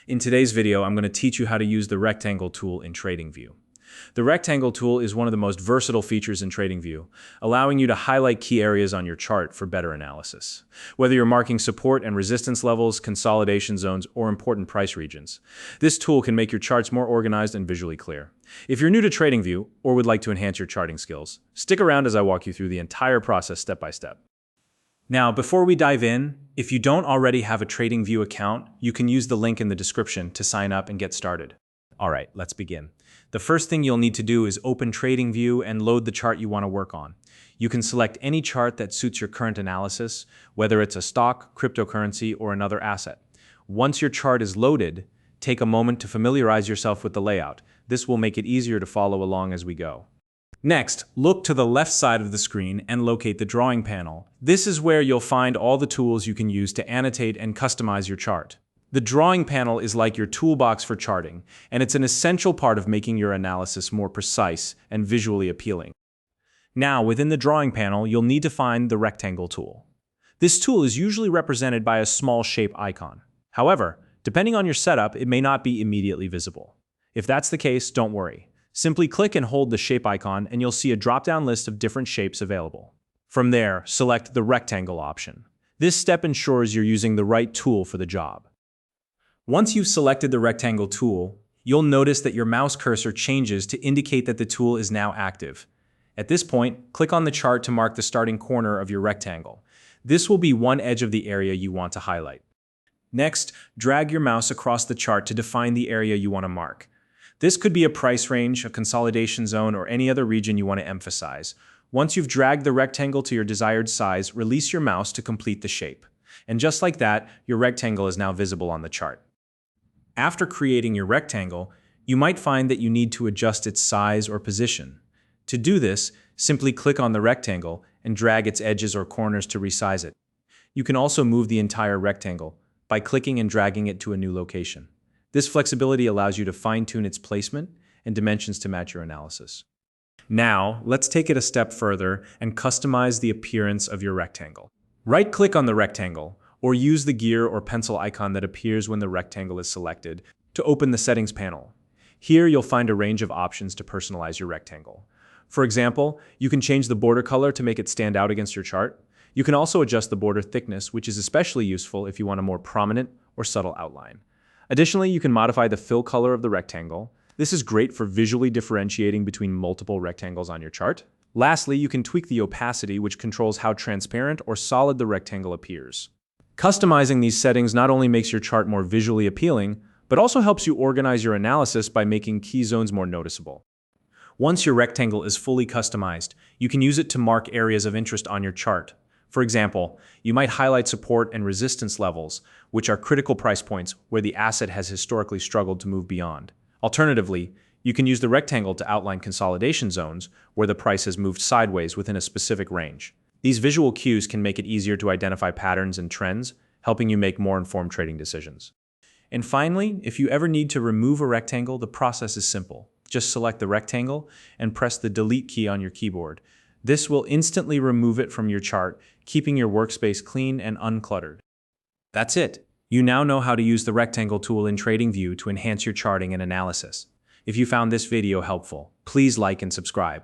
In today's video, I'm going to teach you how to use the rectangle tool in Tradingview. The rectangle tool is one of the most versatile features in Tradingview, allowing you to highlight key areas on your chart for better analysis. Whether you're marking support and resistance levels, consolidation zones, or important price regions, this tool can make your charts more organized and visually clear. If you're new to Tradingview or would like to enhance your charting skills, stick around as I walk you through the entire process step by step. Now, before we dive in, if you don't already have a Tradingview account, you can use the link in the description to sign up and get started. All right, let's begin. The first thing you'll need to do is open Tradingview and load the chart you want to work on. You can select any chart that suits your current analysis, whether it's a stock, cryptocurrency, or another asset. Once your chart is loaded, take a moment to familiarize yourself with the layout. This will make it easier to follow along as we go. Next, look to the left side of the screen and locate the drawing panel. This is where you'll find all the tools you can use to annotate and customize your chart. The drawing panel is like your toolbox for charting, and it's an essential part of making your analysis more precise and visually appealing. Now, within the drawing panel, you'll need to find the rectangle tool. This tool is usually represented by a small shape icon. However, depending on your setup, it may not be immediately visible. If that's the case, don't worry. Simply click and hold the shape icon and you'll see a drop-down list of different shapes available. From there, select the rectangle option. This step ensures you're using the right tool for the job. Once you've selected the rectangle tool, you'll notice that your mouse cursor changes to indicate that the tool is now active. At this point, click on the chart to mark the starting corner of your rectangle. This will be one edge of the area you want to highlight. Next, drag your mouse across the chart to define the area you want to mark. This could be a price range, a consolidation zone, or any other region you want to emphasize. Once you've dragged the rectangle to your desired size, release your mouse to complete the shape. And just like that, your rectangle is now visible on the chart. After creating your rectangle, you might find that you need to adjust its size or position. To do this, simply click on the rectangle and drag its edges or corners to resize it. You can also move the entire rectangle by clicking and dragging it to a new location. This flexibility allows you to fine-tune its placement and dimensions to match your analysis. Now, let's take it a step further and customize the appearance of your rectangle. Right-click on the rectangle, or use the gear or pencil icon that appears when the rectangle is selected to open the settings panel. Here, you'll find a range of options to personalize your rectangle. For example, you can change the border color to make it stand out against your chart. You can also adjust the border thickness, which is especially useful if you want a more prominent or subtle outline. Additionally, you can modify the fill color of the rectangle. This is great for visually differentiating between multiple rectangles on your chart. Lastly, you can tweak the opacity, which controls how transparent or solid the rectangle appears. Customizing these settings not only makes your chart more visually appealing, but also helps you organize your analysis by making key zones more noticeable. Once your rectangle is fully customized, you can use it to mark areas of interest on your chart. For example, you might highlight support and resistance levels, which are critical price points where the asset has historically struggled to move beyond. Alternatively, you can use the rectangle to outline consolidation zones where the price has moved sideways within a specific range. These visual cues can make it easier to identify patterns and trends, helping you make more informed trading decisions. And finally, if you ever need to remove a rectangle, the process is simple. Just select the rectangle and press the Delete key on your keyboard. This will instantly remove it from your chart, keeping your workspace clean and uncluttered. That's it. You now know how to use the rectangle tool in Tradingview to enhance your charting and analysis. If you found this video helpful, please like and subscribe.